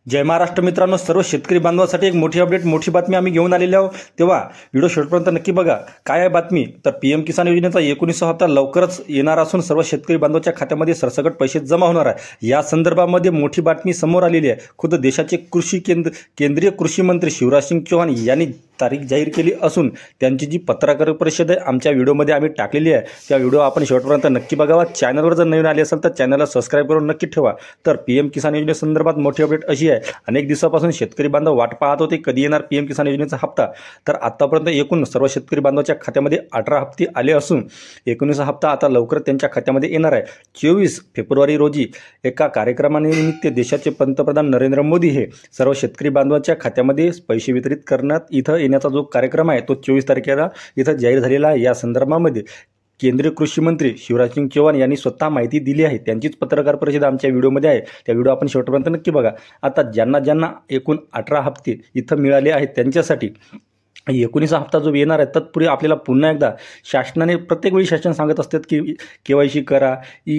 जय महाराष्ट्र मित्रांनो, सर्व शेतकरी बांधवांसाठी एक मोठी अपडेट, मोठी बातमी आम्ही घेऊन आलेलो आहोत। तेव्हा व्हिडिओ शेवटपर्यंत नक्की बघा। काय आहे बातमी? तर पीएम किसान योजनेचा 19वा हप्ता लवकरच येणार असून सर्व शेतकरी बांधवांच्या खात्यामध्ये सरसकट पैसे जमा होणार आहे। या संदर्भामध्ये मोठी बातमी समोर आलेली आहे। खुद देशाचे केंद्रीय कृषी मंत्री शिवराज सिंग चौहान यांनी तारीख जाहीर केली असून त्यांची जी पत्रकार परिषद आहे आमच्या व्हिडिओमध्ये आम्ही टाकलेली आहे। त्या व्हिडिओ आपण शेवटपर्यंत नक्की बघावा। चॅनलवर जर नवीन आले असेल तर चॅनलला सबस्क्राइब करून नक्की ठेवा। तर पीएम किसान योजनेसंदर्भात मोठी अपडेट अशी आहे, अनेक दिवसापासून शेतकरी बांधव वाट पाहत होते कधी येणार पीएम किसान योजनेचा हप्ता। तर आतापर्यंत एकूण सर्व शेतकरी बांधवांच्या खात्यामध्ये 18 हप्ते आले असून 19वा हप्ता आता लवकर त्यांच्या खात्यामध्ये येणार आहे। 24 फेब्रुवारी रोजी एका कार्यक्रमानिमित्त देशाचे पंतप्रधान नरेंद्र मोदी हे सर्व शेतकरी बांधवांच्या खात्यामध्ये पैसे वितरित करण्यात इथं येण्याचा जो कार्यक्रम आहे तो 24 तारखेला इथं जाहीर झालेला आहे। या संदर्भामध्ये केंद्रीय कृषी मंत्री शिवराज सिंग चौहान यांनी स्वतः माहिती दिली आहे। त्यांचीच पत्रकार परिषद आमच्या व्हिडिओमध्ये आहे। त्या व्हिडिओ आपण शेवटपर्यंत नक्की बघा। आता ज्यांना एकूण 18 हप्ते इथं मिळाले आहेत त्यांच्यासाठी 19वा हप्ता जो येणार आहे तत्पूर्वी आपल्याला पुन्हा एकदा शासनाने प्रत्येक वेळी शासन सांगत असतात की केवायसी करा,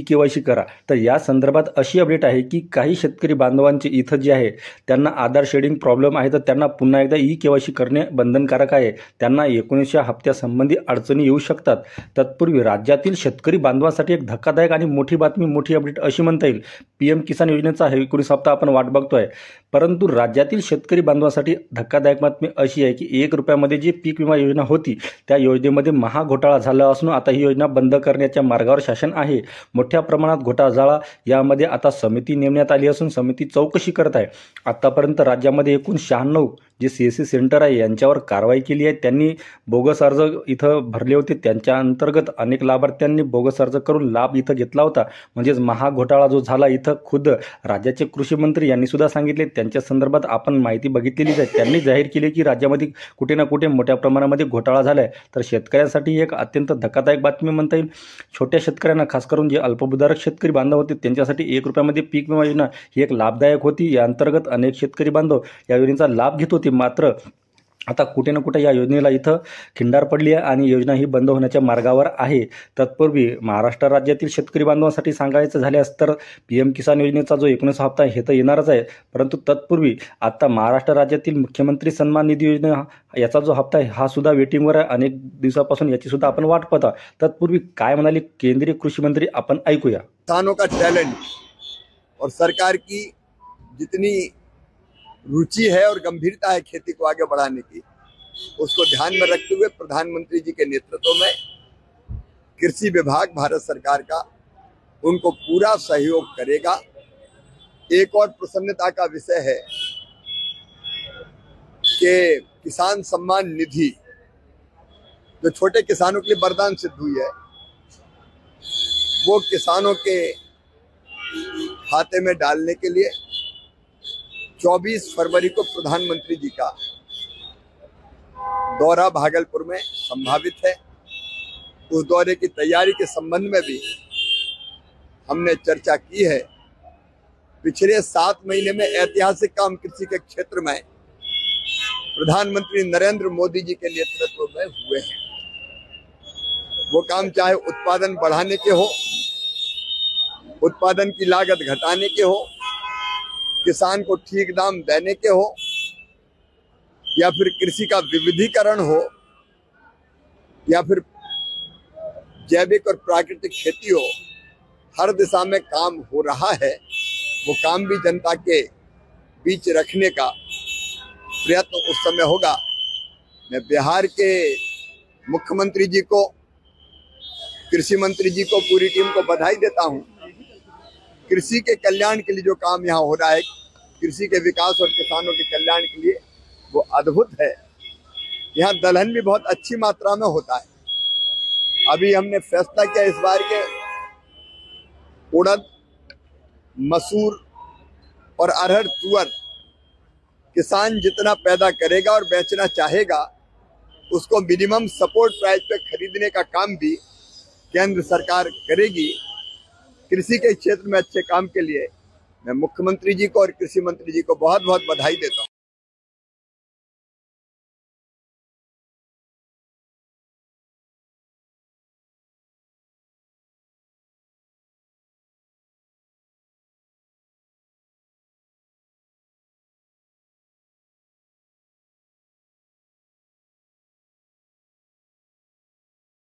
केवायसी करा। तर या संदर्भात अशी अपडेट आहे की काही शेतकरी बांधवांचे इथं जे आहे त्यांना आधार शेडिंग प्रॉब्लेम आहे, तर त्यांना पुन्हा एकदा केवायसी करणे बंधनकारक आहे। त्यांना 19व्या हप्त्यासंबंधी अडचणी येऊ शकतात। तत्पूर्वी राज्यातील शेतकरी बांधवांसाठी एक धक्कादायक आणि मोठी बातमी, मोठी अपडेट अशी म्हणता येईल। पीएम किसान योजनेचा 19 हप्ता आपण वाट बघतोय, परंतु राज्यातील शेतकरी बांधवांसाठी धक्कादायक बातमी अशी आहे की 1 रुपयामध्ये जी पीक विमा योजना होती त्या योजनेमध्ये महाघोटाळा झाला असून आता ही योजना बंद करण्याच्या मार्गावर शासन आहे। मोठ्या प्रमाणात घोटाळा झाला, यामध्ये आता समिती नेमण्यात आली असून समिती चौकशी करत आहे। आतापर्यंत राज्यामध्ये एकूण 96 जे सीएससी सेंटर आहे यांच्यावर कारवाई केली आहे। त्यांनी बोगस अर्ज इथं भरले होते, त्यांच्या अंतर्गत अनेक लाभार्थ्यांनी बोगस अर्ज करून लाभ इथं घेतला होता। म्हणजेच महाघोटाळा जो झाला इथं खुद राज्याचे कृषी मंत्री यांनी सुद्धा सांगितले। त्यांच्या संदर्भात आपण माहिती बघितलेलीच आहे। त्यांनी जाहीर केले की राज्यामध्ये कुठे ना कुठे मोठ्या प्रमाणामध्ये घोटाळा झाला आहे। तर शेतकऱ्यांसाठी एक अत्यंत धक्कादायक बातमी म्हणता येईल। छोट्या शेतकऱ्यांना, खास करून जे अल्पभूधारक शेतकरी बांधव होते त्यांच्यासाठी 1 रुपयामध्ये पीक विमा योजना ही एक लाभदायक होती। या अंतर्गत अनेक शेतकरी बांधव या योजनेचा लाभ घेत होते। मात्र आता कुठे ना कुठे या योजनेला इथं खिंडार पडली आहे आणि योजना ही बंद होण्याच्या मार्गावर आहे। तत्पूर्वी महाराष्ट्र राज्यातील शेतकरी बांधवांसाठी सांगायचं झाल्यास तर पीएम किसान योजनेचा जो 19वा हप्ता हे तर येणारच आहे, परंतु तत्पूर्वी आता महाराष्ट्र राज्यातील मुख्यमंत्री सन्मान निधी योजना याचा जो हप्ता आहे हा सुद्धा वेटिंगवर आहे। अनेक दिवसापासून याची सुद्धा आपण वाट पाहता। तत्पूर्वी काय म्हणाले केंद्रीय कृषी मंत्री आपण ऐकूया। किसानों का टैलेंट और सरकार की जितनी रुचि है और गंभीरता है खेती को आगे बढ़ाने की, उसको ध्यान में रखते हुए प्रधानमंत्री जी के नेतृत्व में कृषि विभाग भारत सरकार का उनको पूरा सहयोग करेगा। एक और प्रसन्नता का विषय है कि किसान सम्मान निधि जो छोटे किसानों के लिए वरदान सिद्ध हुई है, वो किसानों के खाते में डालने के लिए 24 फरवरी को प्रधानमंत्री जी का दौरा भागलपुर में संभावित है। उस दौरे की तैयारी के संबंध में भी हमने चर्चा की है। पिछले 7 महीने में ऐतिहासिक काम कृषि के क्षेत्र में प्रधानमंत्री नरेंद्र मोदी जी के नेतृत्व में हुए हैं। वो काम चाहे उत्पादन बढ़ाने के हो, उत्पादन की लागत घटाने के हो, किसान को ठीक दाम देने के हो, या फिर कृषि का विविधीकरण हो, या फिर जैविक और प्राकृतिक खेती हो, हर दिशा में काम हो रहा है। वो काम भी जनता के बीच रखने का प्रयत्न उस समय होगा। मैं बिहार के मुख्यमंत्री जी को, कृषि मंत्री जी को, पूरी टीम को बधाई देता हूं। कृषि के कल्याण के लिए जो काम यहाँ हो रहा है, कृषि के विकास और किसानों के कल्याण के लिए, वो अद्भुत है। यहाँ दलहन भी बहुत अच्छी मात्रा में होता है। अभी हमने फैसला किया इस बार के उड़द, मसूर और अरहर, तुअर किसान जितना पैदा करेगा और बेचना चाहेगा उसको मिनिमम सपोर्ट प्राइस पे खरीदने का काम भी केंद्र सरकार करेगी। कृषि के क्षेत्र में अच्छे काम के लिए मैं मुख्यमंत्री जी को और कृषि मंत्री जी को बहुत बहुत बधाई देता हूँ।